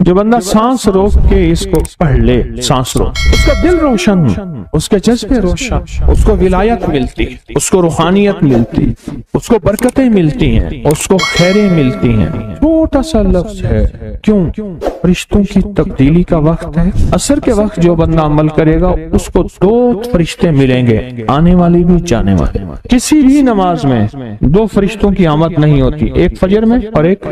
جو بندہ سانس روک کے اس کو پڑھ لے، سانس روک، اس کا دل روشن، اس کے جذبے روشن، اس کو ولایت ملتی، اس کو روحانیت ملتی، اس کو برکتیں ملتی ہیں، اس کو خیریں ملتی ہیں۔ چھوٹا سا لفظ ہے، کیوں؟ فرشتوں کی تبدیلی کا وقت ہے۔ عصر کے وقت جو بندہ عمل کرے گا اس کو 2 فرشتے ملیں گے، آنے والے بھی جانے والے۔ کسی بھی نماز میں 2 فرشتوں کی آمد نہیں ہوتی، ایک فجر میں اور ایک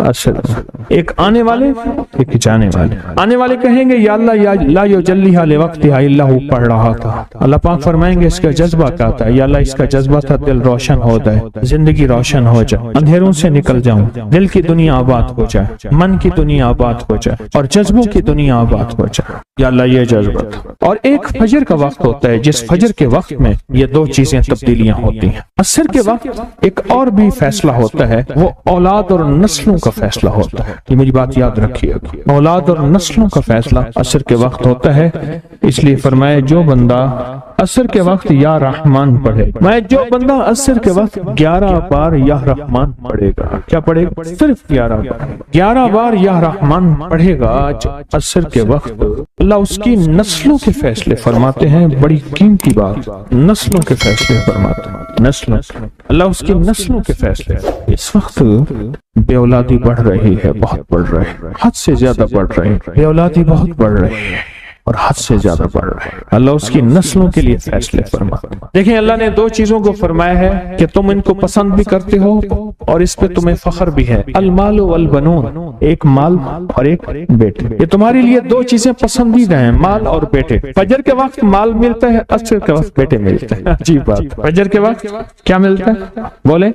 عصر میں، ایک آنے والے ایک جانے والے۔ آنے والے کہیں گے یا اللہ یا لا یجلیھا لوقتھا الا ہو، پڑھ رہا تھا۔ اللہ پاک فرمائیں گے اس کا جذبہ کیا تھا؟ یا اللہ اس کا جذبہ تھا دل روشن ہو جائے، زندگی روشن ہو جائے، اندھیروں سے نکل جاؤں، دل کی دنیا آباد ہو جائے، من کی دنیا آباد ہو جائے اور جذبوں کی دنیا آباد ہو جائے۔ یا اللہ یہ جذبہ تھا۔ اور ایک فجر کا وقت ہوتا ہے جس فجر کے وقت میں یہ 2 چیزیں تبدیلیاں ہوتی ہیں۔ عصر کے وقت ایک اور بھی فیصلہ ہوتا ہے، وہ اولاد اور نسلوں کا فیصلہ ہوتا ہے۔ یہ میری بات یاد رکھیے، اولاد اور نسلوں کا فیصلہ عصر کے وقت ہوتا ہے۔ اس لیے فرمائے جو بندہ عصر کے وقت یا رحمان پڑھے، میں جو بندہ عصر کے وقت 11 بار یا رحمان پڑھے گا، کیا پڑھے گا؟ صرف 11 بار یا رحمان پڑھے گا عصر کے وقت، اللہ اس کی نسلوں کے فیصلے فرماتے ہیں۔ بڑی قیمتی بات، نسلوں کے فیصلے فرماتے ہیں، نسلوں، اللہ اس کی نسلوں کے فیصلے۔ اس وقت بے اولادی بڑھ رہی ہے، بہت بڑھ رہی ہے، حد سے زیادہ بڑھ رہی ہے، بے اولادی بہت بڑھ رہی ہے اور حد سے زیادہ بڑھ رہا ہے۔ اللہ اس کی نسلوں کے لیے فیصلے فرماتا ہے۔ دیکھیں اللہ نے 2 چیزوں کو فرمایا ہے کہ تم ان کو پسند بھی کرتے ہو اور اس پہ تمہیں فخر بھی ہے، المال والبنون، ایک مال اور ایک بیٹے۔ یہ تمہارے لیے 2 چیزیں پسندیدہ ہیں، مال اور بیٹے۔ فجر کے وقت مال ملتا ہے، عصر کے وقت بیٹے ملتے ہیں۔ عجیب بات، فجر کے وقت کیا ملتا ہے؟ بولے،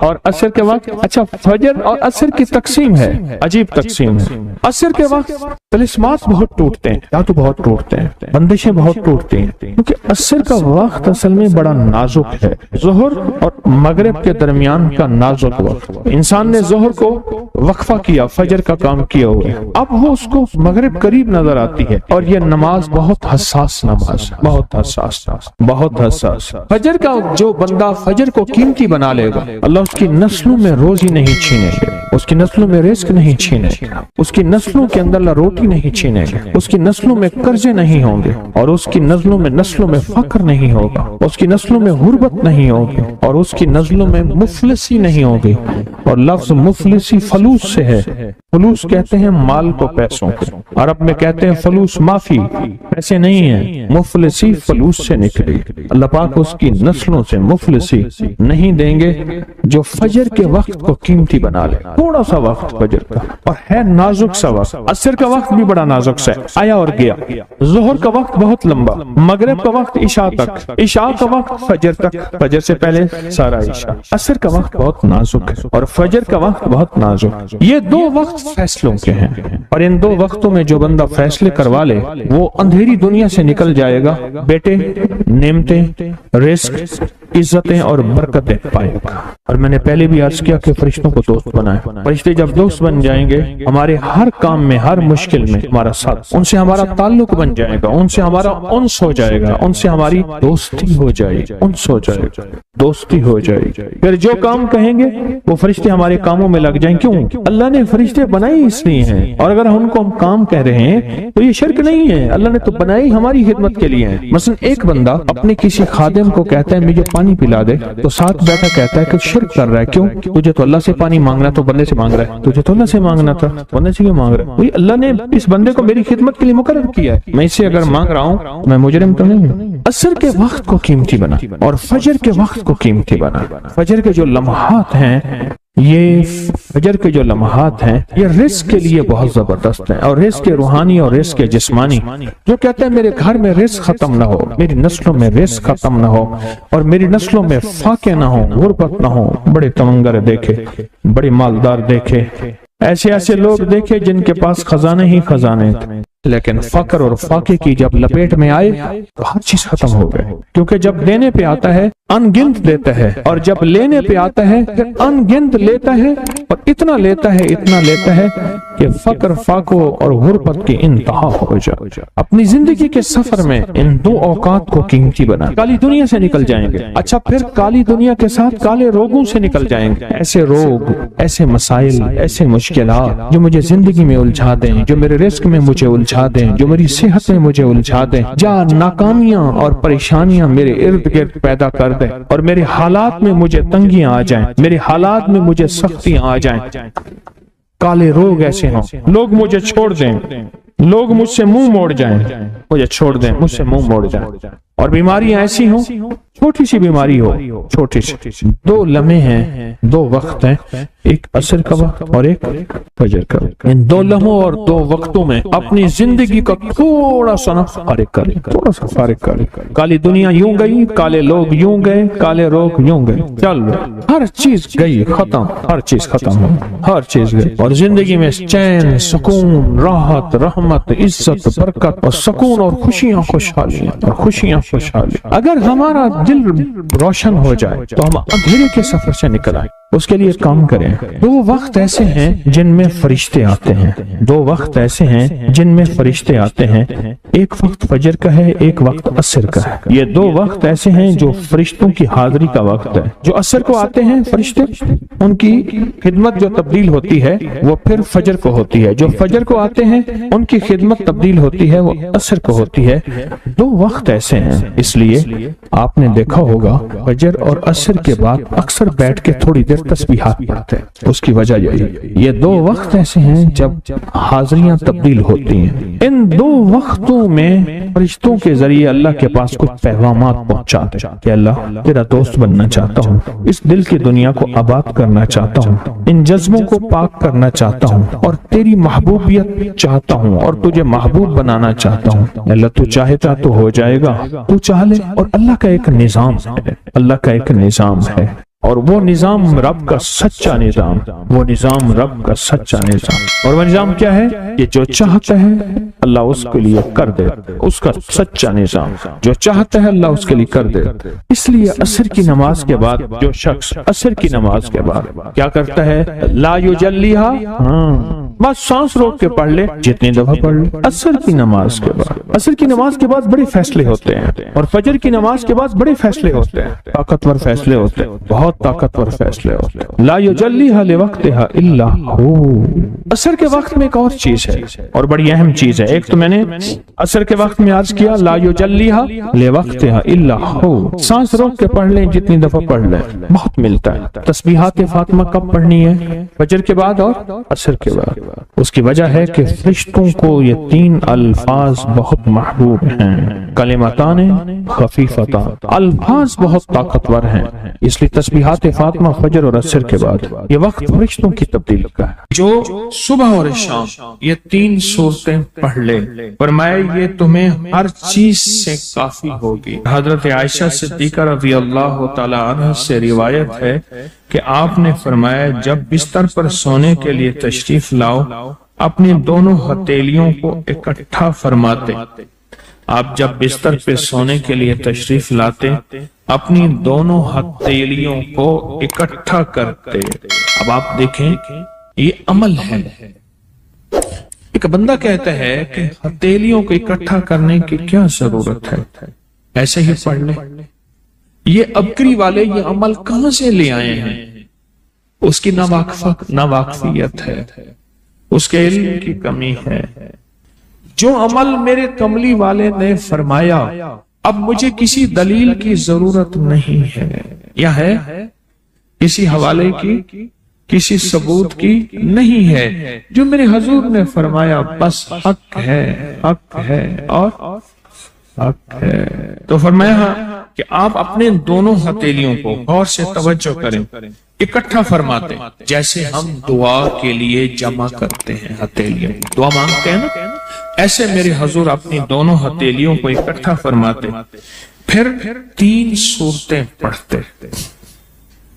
اور عصر کے وقت، اچھا فجر اور عصر کی تقسیم ہے، عجیب تقسیم ہے۔ عصر کے وقت طلسمات بہت ٹوٹتے ہیں، تو بہت ٹوٹتے ہیں، بندشیں بہت ٹوٹتی ہیں، کیونکہ عصر کا وقت اصل میں بڑا نازک ہے۔ ظہر اور مغرب کے درمیان کا نازک وقت، انسان نے ظہر کو وقفہ کیا، فجر کا کام کیا ہوا ہے، اب وہ اس کو مغرب قریب نظر آتی ہے، اور یہ نماز بہت حساس نماز، بہت حساس، بہت حساس۔ فجر کا جو بندہ فجر کو قیمتی بنا لے گا، اللہ اس کی نسلوں میں روزی نہیں چھینے گا، اس کی نسلوں میں رزق نہیں چھینے گا، اس کی نسلوں کے اندر روٹی نہیں چھینے گا، اس کی نسلوں میں قرضے نہیں ہوں گے، اور اس کی نسلوں میں فقر نہیں ہوگا، اس کی نسلوں میں غربت نہیں ہوگی، اور اس کی نسلوں میں مفلسی نہیں ہوگی۔ اور لفظ مفلسی فلوس سے ہے، فلوس کہتے ہیں مال کو، پیسوں کو، عرب میں کہتے ہیں فلوس معافی، پیسے نہیں ہیں، مفلسی فلوس سے نکلی۔ اللہ پاک اس کی نسلوں سے مفلسی نہیں دیں گے جو فجر کے وقت کو قیمتی بنا لے۔ تھوڑا سا وقت فجر کا، اور ہے نازک سا وقت، عصر کا وقت بھی بڑا نازک سا ہے، آیا اور گیا۔ ظہر کا وقت بہت لمبا، مغرب کا وقت عشاء تک، عشاء کا وقت فجر تک، فجر سے پہلے سارا عشاء۔ عصر کا وقت بہت نازک ہے اور فجر کا وقت بہت نازک۔ یہ 2 وقت فیصلوں کے ہیں، اور ان 2 وقتوں میں جو بندہ فیصلے کروا لے وہ اندھیری دنیا سے نکل جائے گا، بیٹے، نعمتیں، رزق، عزتیں اور برکتیں پائے گا۔ اور میں نے پہلے بھی عرض کیا کہ فرشتوں کو دوست بنائے، فرشتے جب دوست بن جائیں گے ہمارے ہر کام میں، ہر مشکل میں ہمارا ساتھ، ان سے ہمارا تعلق بن جائے گا، ان سے ہمارا انس ہو جائے گا، ان سے ہماری دوستی ہو جائے گی، انس ہو جائے گا، دوستی ہو جائے گی۔ پھر جو کام کہیں گے وہ فرشتے ہمارے کاموں میں لگ جائیں۔ کیوں؟ اللہ نے فرشتے بنائے اس لیے ہیں، اور اگر ان کو ہم کام کہہ رہے ہیں تو یہ شرک نہیں ہے، اللہ نے تو بنائی ہماری خدمت کے لیے ہیں۔ مثلا ایک بندہ اپنے کسی خادم کو کہتا ہے مجھے پانی پلا دے، تو ساتھ بیٹھا کہتا ہے کہ شرک کر رہا ہے۔ کیوں؟ تجھے تو اللہ سے پانی مانگنا تو بندے سے مانگ رہا ہے، تجھے تو اللہ سے مانگنا تھا، بندے سے کیوں مانگ رہا ہے؟ اللہ نے اس بندے کو میری خدمت کے لیے مقرر کیا ہے، میں اس سے اگر مانگ رہا ہوں میں مجرم تو نہیں ہوں۔ عصر کے وقت کو قیمتی بنا اور فجر کے وقت کو قیمتی بنا۔ فجر کے جو لمحات ہیں، یہ فجر کے جو لمحات ہیں یہ رزق کے لیے بہت زبردست ہیں، اور رزق روحانی اور رزق جسمانی۔ جو کہتے ہیں میرے گھر میں رزق ختم نہ ہو، میری نسلوں میں رزق ختم نہ ہو، اور میری نسلوں میں فاقے نہ ہو، غربت نہ ہو۔ بڑے تمنگر دیکھے، بڑے مالدار دیکھے، ایسے لوگ دیکھے جن کے پاس خزانے ہی خزانے تھے، لیکن فقر اور فاقے کی جب لپیٹ میں آئے تو ہر چیز ختم ہو گئے، کیونکہ جب دینے پہ آتا ہے ان گنت دیتا ہے، اور جب لینے پہ آتا ہے پھر ان گنت لیتا ہے، اور اتنا لیتا ہے کہ فقر فاقوں اور غربت کی انتہا ہو جائے۔ اپنی زندگی کے سفر میں ان دو اوقات کو قیمتی بنا، کالی دنیا سے نکل جائیں گے، اچھا پھر کالی دنیا کے ساتھ کالے روگوں سے نکل جائیں گے، ایسے روگ، ایسے مسائل، ایسے مشکلات جو مجھے زندگی میں الجھا دیں، جو میرے رزق میں مجھے الجھا دیں، جو میری صحت میں مجھے الجھا دیں، جہاں ناکامیاں اور پریشانیاں میرے ارد گرد پیدا کر دیں اور میرے حالات میں مجھے تنگیاں آ جائیں، میرے حالات میں مجھے سختیاں آ جائیں، کالے روگ ایسے ہوں، لوگ مجھے چھوڑ دیں، لوگ مجھ سے منہ موڑ جائیں، مجھے چھوڑ دیں، مجھ سے منہ موڑ جائیں، اور بیماریاں ایسی ہوں، چھوٹی سی بیماری ہو، چھوٹی سی، دو لمحے ہیں، دو وقت ہیں، ایک عصر کا وقت اور ایک فجر کا وقت، ان دو لمحوں اور دو وقتوں میں اپنی زندگی کا تھوڑا سا فارغ کریں، تھوڑا سا فارغ کریں۔ کالی دنیا یوں گئی، کالے لوگ یوں گئے، کالے روگ یوں گئے، چل ہر چیز گئی، ختم، ہر چیز ختم ہو، ہر چیز گئی، اور زندگی میں چین، سکون، راحت، رحمت، عزت، برکت اور سکون اور خوشیاں خوشحالیاں اور خوشیاں خوشحالی۔ اگر ہمارا دل روشن ہو جائے تو ہم اندھیرے کے سفر سے نکل آئیں۔ اس کے لیے کام کریں۔ دو وقت ایسے ہیں جن میں فرشتے آتے ہیں، دو وقت ایسے ہیں جن میں فرشتے آتے ہیں، ایک وقت فجر کا ہے، ایک وقت عصر کا ہے۔ یہ دو وقت ایسے ہیں جو فرشتوں کی حاضری کا وقت ہے۔ جو عصر کو آتے ہیں فرشتے، ان کی خدمت جو تبدیل ہوتی ہے وہ پھر فجر کو ہوتی ہے۔ جو فجر کو آتے ہیں ان کی خدمت تبدیل ہوتی ہے، وہ عصر کو ہوتی ہے۔ دو وقت ایسے ہیں، اس لیے آپ نے دیکھا ہوگا فجر اور عصر کے بعد اکثر بیٹھ کے تھوڑی دیر تسبیحات پڑھتے ہیں۔ اس کی وجہ یہ دو وقت ایسے ہیں جب حاضریاں تبدیل ہوتی ہیں۔ ان دو وقتوں میں فرشتوں کے ذریعے اللہ کے پاس کچھ پیغامات پہنچاتے ہیں کہ اللہ تیرا دوست بننا چاہتا ہوں، اس دل کی دنیا کو آباد کرنا چاہتا ہوں، ان جذبوں کو پاک کرنا چاہتا ہوں، اور تیری محبوبیت چاہتا ہوں، اور تجھے محبوب بنانا چاہتا ہوں۔ اللہ تو چاہتا تو ہو جائے گا، تو چاہ لے۔ اور اللہ کا ایک نظام ہے، اللہ کا ایک نظام ہے، اور وہ نظام رب کا سچا نظام، وہ نظام رب کا سچا نظام۔ اور وہ نظام کیا ہے؟ کہ جو چاہتا ہے اللہ اس کے لیے کر دے، اس کا سچا نظام، جو چاہتا ہے اللہ اس کے لیے کر دے۔ اس لیے عصر کی نماز کے بعد جو شخص عصر کی نماز کے بعد کیا کرتا ہے؟ لا یجلیہا، بس سانس روک کے پڑھ لے، جتنی دفعہ پڑھ لے۔ عصر کی نماز کے بعد، عصر کی نماز کے بعد بڑے فیصلے ہوتے ہیں، اور فجر کی نماز کے بعد بڑے فیصلے ہوتے ہیں، طاقتور فیصلے ہوتے ہیں، بہت طاقتور فیصلے ہوتے ہیں۔ لا یجلیہا لوقتہا الا ہو۔ عصر کے وقت میں ایک اور چیز ہے، اور بڑی اہم چیز ہے۔ ایک تو میں نے عصر کے وقت میں عرض کیا لا یجلیہا لوقتہا الا ہو، سانس روک کے پڑھ لیں، جتنی دفعہ پڑھ لیں، بہت ملتا ہے۔ تسبیحات فاطمہ کب پڑھنی ہے؟ فجر کے بعد اور عصر کے بعد۔ اس کی وجہ ہے کہ فرشتوں کو یہ تین الفاظ بہت محبوب ہیں، کلمتان خفیفتان، الفاظ بہت طاقتور ہیں، اس لیے تسبیحات فاطمہ فجر اور عصر کے بعد یہ وقت فرشتوں کی تبدیل کا ہے۔ جو صبح اور شام یہ تین صورتیں پڑھ لے، فرمائے یہ تمہیں ہر چیز سے کافی ہوگی۔ حضرت عائشہ صدیقہ رضی اللہ تعالی عنہ سے روایت ہے کہ آپ نے فرمایا جب بستر پر سونے کے لیے تشریف لاؤ، اپنی دونوں ہتھیلیوں کو اکٹھا فرماتے۔ آپ جب بستر پہ سونے کے لیے تشریف لاتے، اپنی دونوں ہتھیلیوں کو اکٹھا کرتے۔ اب آپ دیکھیں یہ عمل ہے۔ ایک بندہ کہتا ہے کہ ہتھیلیوں کو اکٹھا کرنے کی کیا ضرورت ہے، ایسے ہی پڑھ لیں۔ یہ ابکری والے یہ عمل کہاں سے لے آئے ہیں؟ اس کی ناواقفیت ہے، اس کے علم کی کمی ہے۔ جو عمل میرے کملی والے نے فرمایا اب مجھے کسی دلیل کی ضرورت نہیں ہے، یا ہے کسی حوالے کی، کسی ثبوت کی نہیں ہے، جو میرے حضور نے فرمایا بس حق ہے، حق ہے اور حق ہے۔ تو فرمایا کہ آپ اپنے دونوں ہتھیلیوں کو غور سے توجہ کریں، اکٹھا فرماتے جیسے ہم دعا کے لیے جمع کرتے ہیں ہتھیلیاں، دعا مانگتے ہیں نا، ایسے میرے حضور اپنی دونوں ہتھیلیوں کو اکٹھا فرماتے، پھر تین صورتیں پڑھتے۔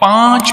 5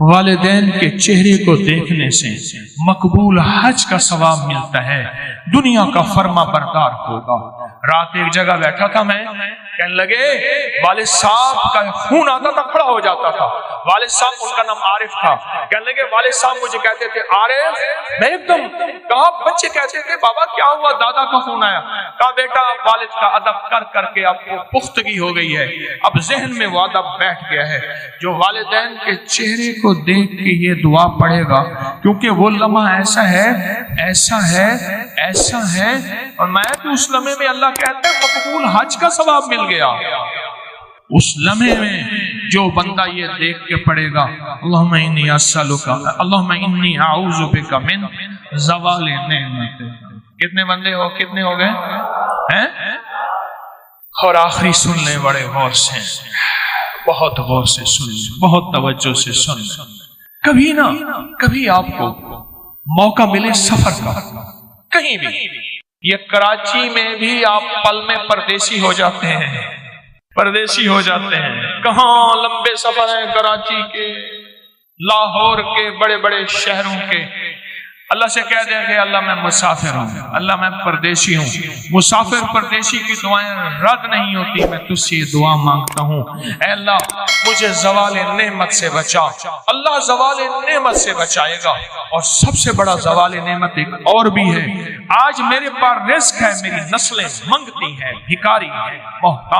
والدین کے چہرے کو دیکھنے سے مقبول حج کا ثواب ملتا ہے، دنیا کا فرما بردار ہوگا۔ رات ایک جگہ بیٹھا تھا میں، کہنے لگے والد صاحب کا خون آتا تھا، کھڑا ہو جاتا تھا۔ والد صاحب، ان کا نام عارف تھا، کہنے لگے والد صاحب مجھے کہتے تھے عارف، میں ایک دم کہا، بچے کہتے تھے بابا کیا ہوا، دادا کا خون آیا؟ کہا بیٹا والد کا ادب کر کر کے اب وہ پختگی ہو گئی ہے، اب ذہن میں وہ ادب بیٹھ گیا ہے۔ جو والدین کے چہرے کو دیکھ کے یہ دعا پڑھے گا، کیونکہ وہ لمحہ ایسا ہے ایسا ہے ایسا ہے، اور میں کہ اس لمحے میں اللہ کہتا ہے مقبول حج کا ثواب مل گیا۔ اس لمحے میں جو بندہ یہ دیکھ کے پڑھے گا اللہم انی اسألک، اللہم انی اعوذ بک من زوال نعمتک۔ کتنے بندے ہو، کتنے ہو گئے ہیں؟ اور آخری سن لیں بڑے غور سے، بہت غور سے سن لیں، بہت توجہ سے سن لیں۔ کبھی نہ کبھی آپ کو موقع ملے سفر کا، کہیں بھی، یہ کراچی میں بھی آپ پل میں پردیسی ہو جاتے ہیں، پردیسی ہو جاتے ہیں۔ کہاں لمبے سفر ہیں کراچی کے، لاہور کے، بڑے بڑے شہروں کے۔ اللہ سے کہہ دیں کہ اللہ میں مسافر ہوں، اللہ میں پردیسی ہوں۔ مسافر پردیسی کی دعائیں رد نہیں ہوتی، میں تجھ سے یہ دعا مانگتا ہوں، اے اللہ مجھے زوال نعمت سے بچا۔ اللہ زوال نعمت سے بچائے گا، اور سب سے بڑا زوال نعمت ایک اور بھی ہے، آج میرے پاس رزق ہے، میری نسلیں منگتی ہیں، بھکاری ہیں، محتاج